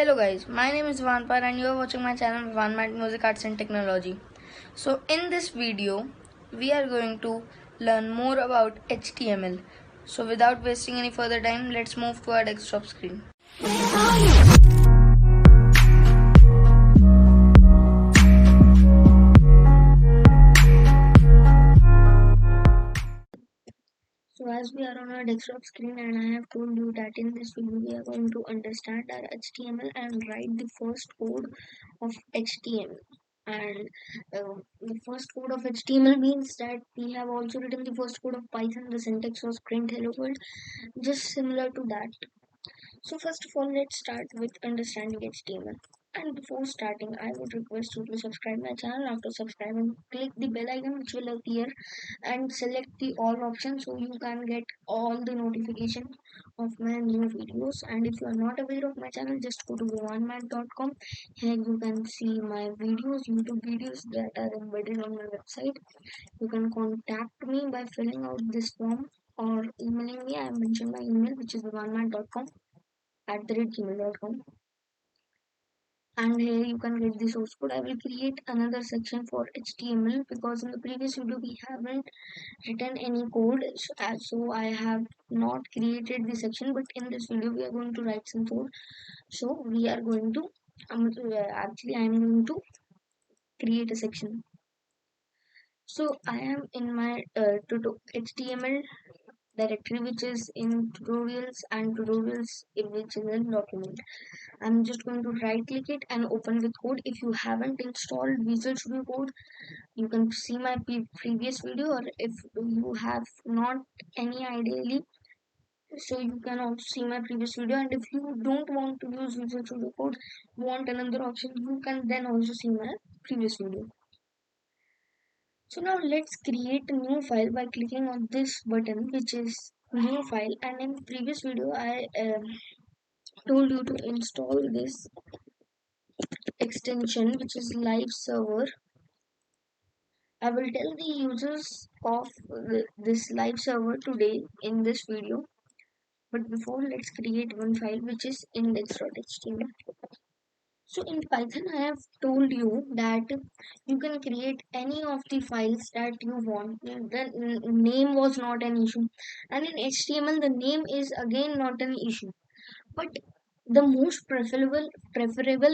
Hello guys, my name is Vanpar and you are watching my channel Vanmat Music Arts and Technology. So in this video, we are going to learn more about HTML. So without wasting any further time, let's move to our desktop screen. So as we are on our desktop screen and I have told you that in this video we are going to understand our HTML and write the first code of HTML. And the first code of HTML means that we have also written the first code of Python. The syntax was print hello world, just similar to that. So first of all, let's start with understanding HTML. And before starting, I would request you to subscribe my channel. After subscribing, click the bell icon which will appear and select the all option so you can get all the notification of my new videos. And if you are not aware of my channel, just go to vanmat.com. Here you can see my videos, YouTube videos that are embedded on my website. You can contact me by filling out this form or emailing me. I have mentioned my email, which is vanmat.com@gmail.com, and here you can get the source code. I will create another section for HTML because in the previous video we haven't written any code, so I have not created the section, but in this video we are going to write some code. So we are going to actually I am going to create a section. So I am in my HTML directory, which is in tutorials, and tutorials which is in document. I'm just going to right click it and open with code. If you haven't installed Visual Studio Code, you can see my previous video, or if you have not any ideally, so you can also see my previous video. And if you don't want to use Visual Studio Code, you want another option, you can then also see my previous video. So now let's create a new file by clicking on this button, which is new file. And in previous video I told you to install this extension, which is live server. I will tell the users of this live server today in this video. But before, let's create one file, which is index.html. So in Python, I have told you that you can create any of the files that you want. The name was not an issue, and in HTML, the name is again not an issue. But the most preferable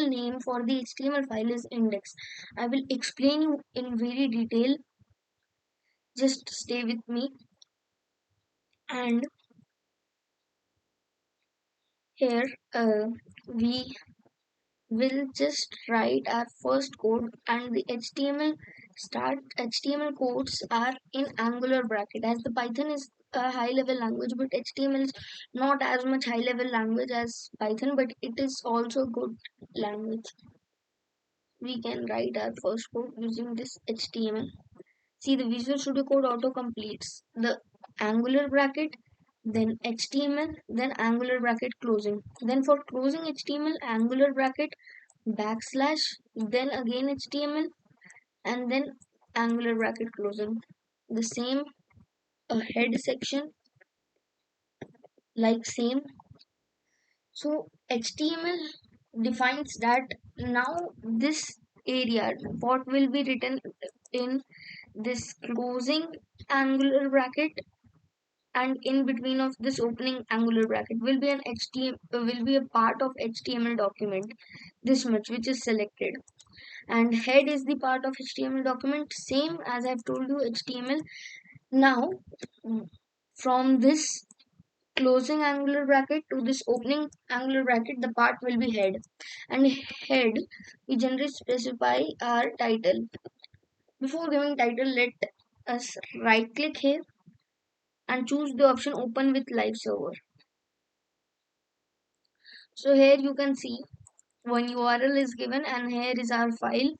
name for the HTML file is index. I will explain you in very detail. Just stay with me. And here we will just write our first code, and the HTML codes are in angular bracket, as the Python is a high level language, but HTML is not as much high level language as Python, but it is also a good language. We can write our first code using this HTML. See, the Visual Studio Code auto completes the angular bracket, then HTML, then angular bracket closing. Then for closing HTML, angular bracket backslash, then again HTML, and then angular bracket closing. The same head section, like same. So HTML defines that now this area, what will be written in this closing angular bracket, and in between of this opening angular bracket will be an HTML, will be a part of HTML document, this much, which is selected. And head is the part of HTML document, same as I've told you HTML. Now from this closing angular bracket to this opening angular bracket, the part will be head, and head we generally specify our title. Before giving title, let us right click here and choose the option open with live server. So here you can see one URL is given, and here is our file.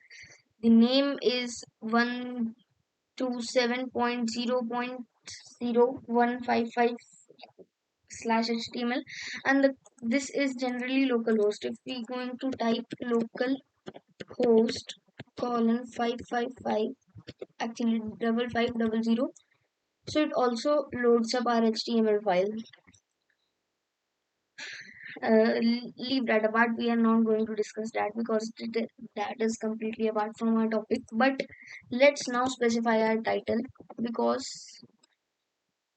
The name is 127.0.0155/HTML, and this is generally localhost. If we going to type localhost colon 555, actually 5500, so it also loads up our HTML file. leave that apart. We are not going to discuss that because that is completely apart from our topic. But let's now specify our title, because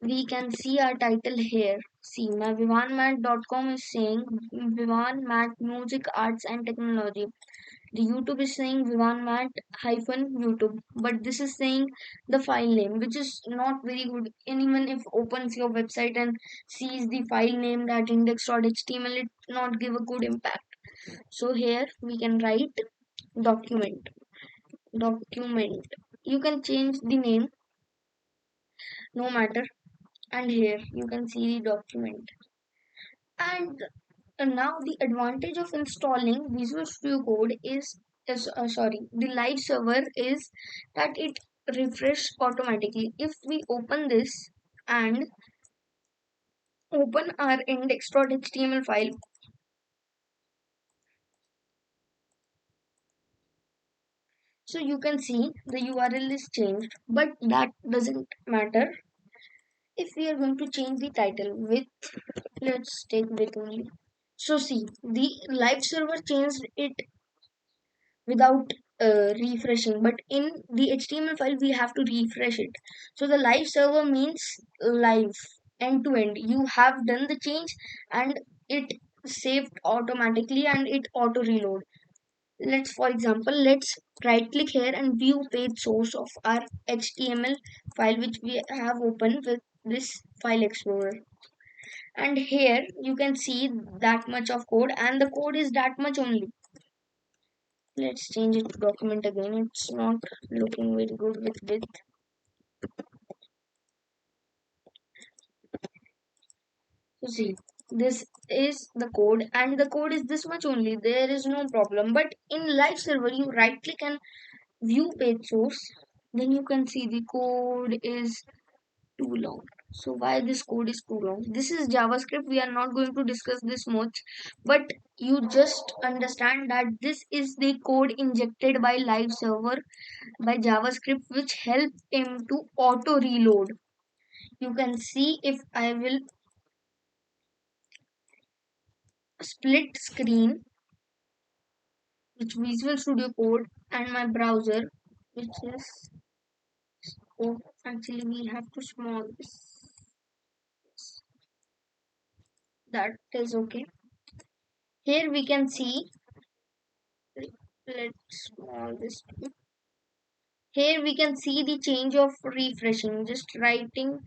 we can see our title here. See, my vivanmat.com is saying Vivan Music, Arts and Technology. The YouTube is saying Vivanmat hyphen YouTube, but this is saying the file name, which is not very good. Anyone if opens your website and sees the file name that index.html, it not give a good impact. So here we can write document, document. You can change the name, no matter, and here you can see the document. And now the advantage of installing Visual Studio Code is the live server is that it refresh automatically. If we open this and open our index.html file, so you can see the URL is changed, but that doesn't matter if we are going to change the title with, let's take with only. So see, the live server changed it without refreshing, but in the HTML file we have to refresh it. So the live server means live, end to end. You have done the change and it saved automatically and it auto reload. Let's, for example, let's right click here and view page source of our HTML file which we have opened with this file explorer. And here you can see that much of code, and the code is that much only. Let's change it to document again. It's not looking very good with width. So see, this is the code and the code is this much only. There is no problem. But in live server, you right click and view page source. Then you can see the code is too long. So why this code is too long? This is JavaScript. We are not going to discuss this much, but you just understand that this is the code injected by live server by JavaScript, which help him to auto reload. You can see if I will split screen, which Visual Studio Code and my browser, which is, oh, actually we have to small this. That is okay. Here we can see, let's small this. Here we can see the change of refreshing, just writing,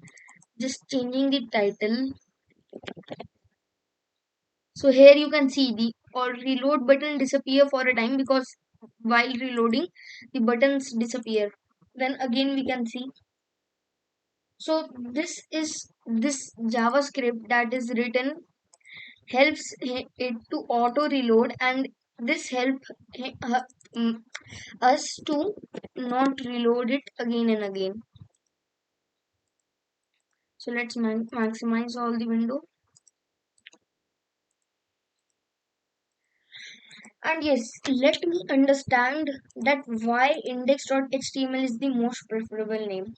just changing the title. So here you can see the or reload button disappear for a time, because while reloading the buttons disappear. Then again we can see. So this is this JavaScript that is written helps it to auto reload, and this help mm, us to not reload it again and again. So let's maximize all the window. And yes, let me understand that why index.html is the most preferable name.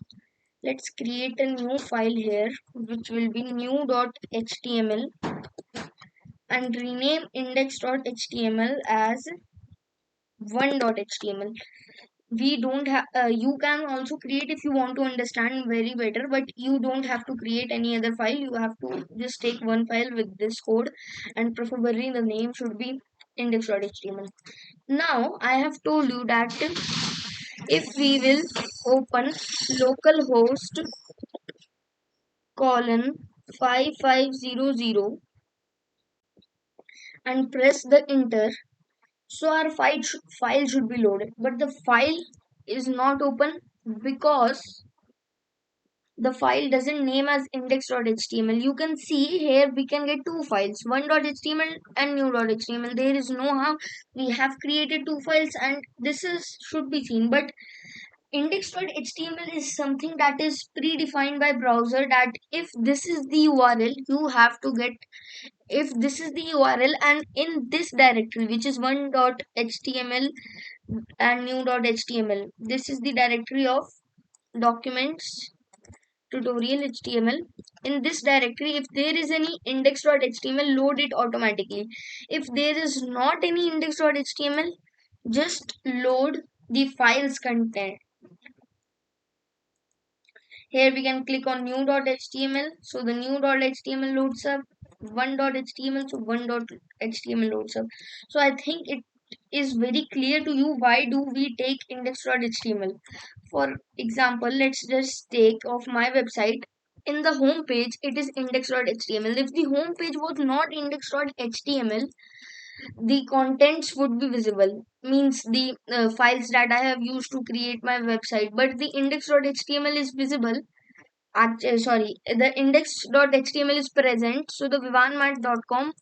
Let's create a new file here, which will be new.html, and rename index.html as one.html. We don't have, you can also create if you want to understand very better, but you don't have to create any other file. You have to just take one file with this code, and preferably the name should be index.html. Now I have told you that if we will open localhost colon 5500 and press the enter, so our file should be loaded, but the file is not open because the file doesn't name as index.html. You can see here we can get two files, one.html and new.html. There is no harm. We have created two files and this is should be seen, but index.html is something that is predefined by browser, that if this is the URL you have to get, if this is the URL and in this directory which is one.html and new.html, this is the directory of documents tutorial HTML. In this directory, if there is any index.html, load it automatically. If there is not any index.html, just load the file's content. Here we can click on new.html. So the new.html loads up. 1.html, so 1.html loads up. So I think it is very clear to you why do we take index.html. For example, let's just take of my website. In the home page, it is index.html. If the home page was not index.html, the contents would be visible, means the files that I have used to create my website, but the index.html is visible. Sorry, the index.html is present, so the vivanmat.com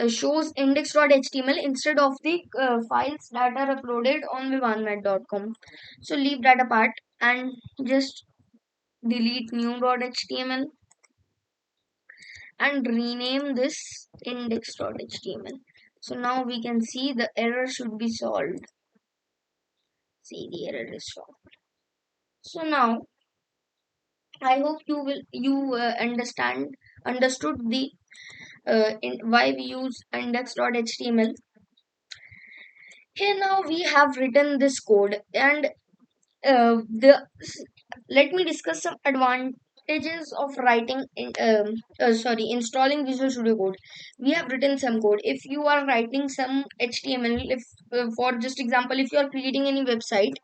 shows index.html instead of the files that are uploaded on vivanmat.com. So leave that apart and just delete new.html and rename this index.html. So now we can see the error should be solved. See, the error is solved. So now I hope you understood the why we use index.html. Here now we have written this code, and the let me discuss some advantages of writing installing Visual Studio Code. We have written some code. If you are writing some HTML, if for just example, if you are creating any website,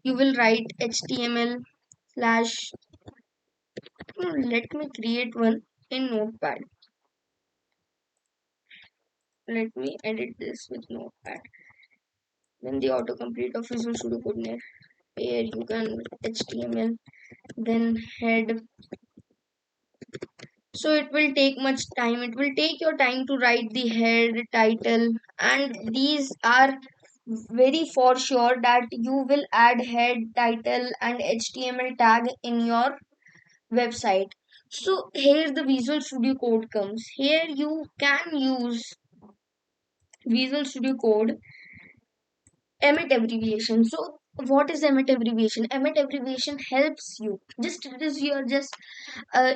you will write HTML slash. Let me create one in Notepad. Let me edit this with Notepad. Then the autocomplete of Visual Studio Code name. Here you can HTML, then head. So it will take much time. It will take your time to write the head, title, and these are very for sure that you will add head, title, and HTML tag in your website. So here the Visual Studio Code comes. Here you can use Visual Studio Code emit abbreviation. So what is emit abbreviation? Emit abbreviation helps you, just it is your just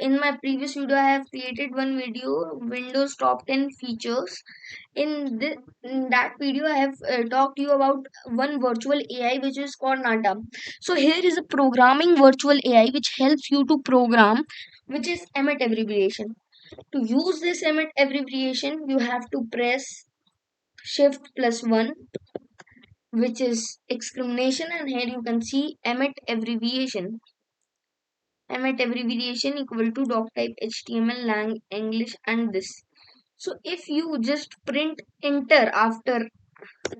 in my previous video I have created one video, Windows top 10 features. In that video I have talked to you about one virtual AI which is called Nata. So here is a programming virtual AI which helps you to program, which is emit abbreviation. To use this emit abbreviation you have to press shift plus 1, which is exclamation, and here you can see emit abbreviation. Emit abbreviation equal to doc type HTML lang English and this. So if you just print enter after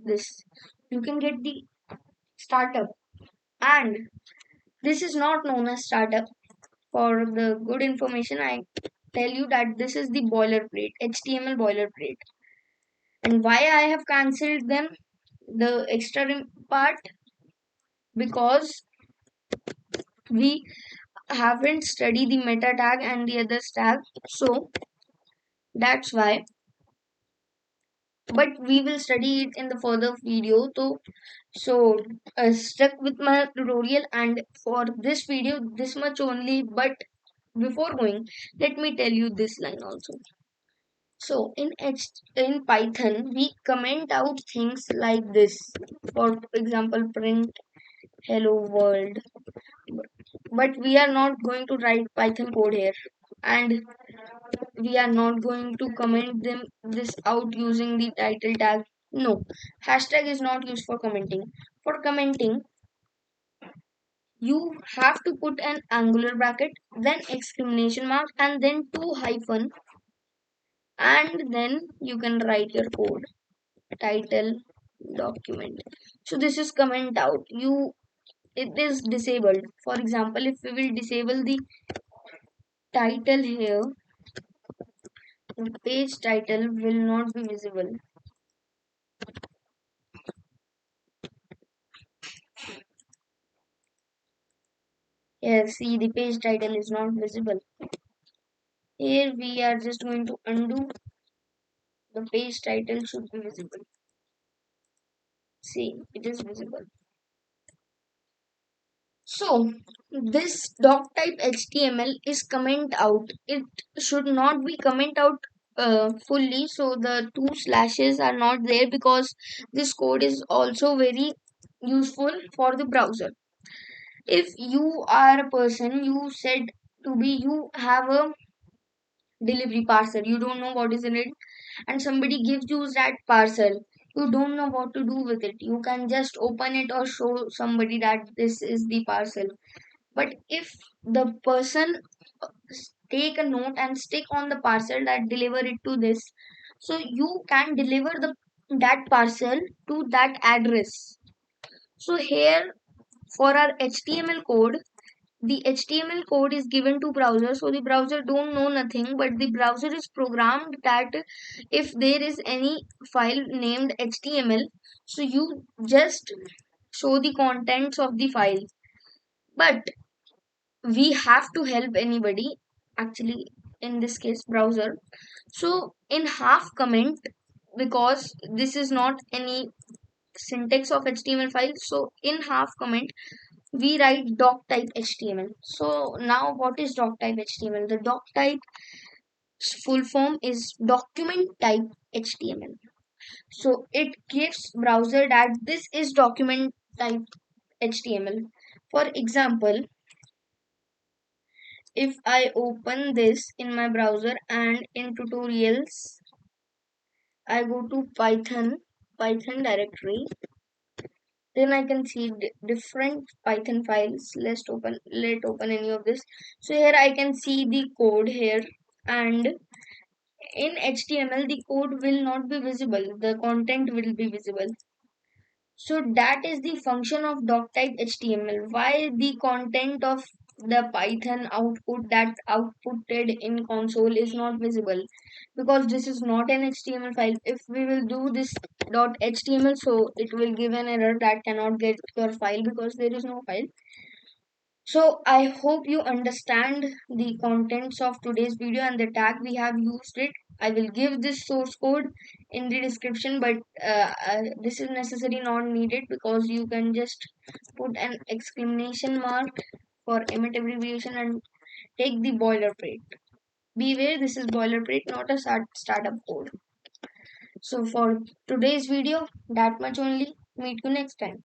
this, you can get the startup, and this is not known as startup. For the good information I tell you that this is the boilerplate, HTML boilerplate. And why I have cancelled them, the extra part, because we haven't studied the meta tag and the others tag, so that's why. But we will study it in the further video. So stuck with my tutorial, and for this video this much only. But before going, let me tell you this line also. So in Python we comment out things like this. For example, print hello world. But we are not going to write Python code here, and we are not going to comment them this out using the title tag. No, hashtag is not used for commenting. For commenting, you have to put an angular bracket, then exclamation mark, and then two hyphen, and then you can write your code. Title document. So this is comment out. It is disabled. For example, if we will disable the title here, the page title will not be visible. Here, see, the page title is not visible. Here we are just going to undo. The page title should be visible. See, it is visible. So this doc type HTML is comment out. It should not be comment out fully. So the two slashes are not there because this code is also very useful for the browser. If you are a person, you said to be, you have a delivery parcel, you don't know what is in it, and somebody gives you that parcel, you don't know what to do with it. You can just open it or show somebody that this is the parcel. But if the person take a note and stick on the parcel that deliver it to this, so you can deliver the that parcel to that address. So here, for our HTML code, the HTML code is given to browser, so the browser don't know nothing, but the browser is programmed that if there is any file named HTML, so you just show the contents of the file. But we have to help anybody, actually in this case browser. So in half comment, because this is not any syntax of HTML file, so in half comment we write doc type HTML. So now what is doc type HTML? The doc type full form is document type HTML. So it gives browser that this is document type HTML. For example, if I open this in my browser and in tutorials, I go to Python directory, then I can see different Python files. Let open any of this. So here I can see the code here, and in HTML the code will not be visible. The content will be visible. So that is the function of doc type HTML. Why the content of the Python output that outputted in console is not visible? Because this is not an HTML file. If we will do this .html, so it will give an error that cannot get your file because there is no file. So I hope you understand the contents of today's video and the tag we have used it. I will give this source code in the description, but this is necessary not needed because you can just put an exclamation mark for emit abbreviation and take the boilerplate. Beware, this is boilerplate, not a startup code. So for today's video, that much only. Meet you next time.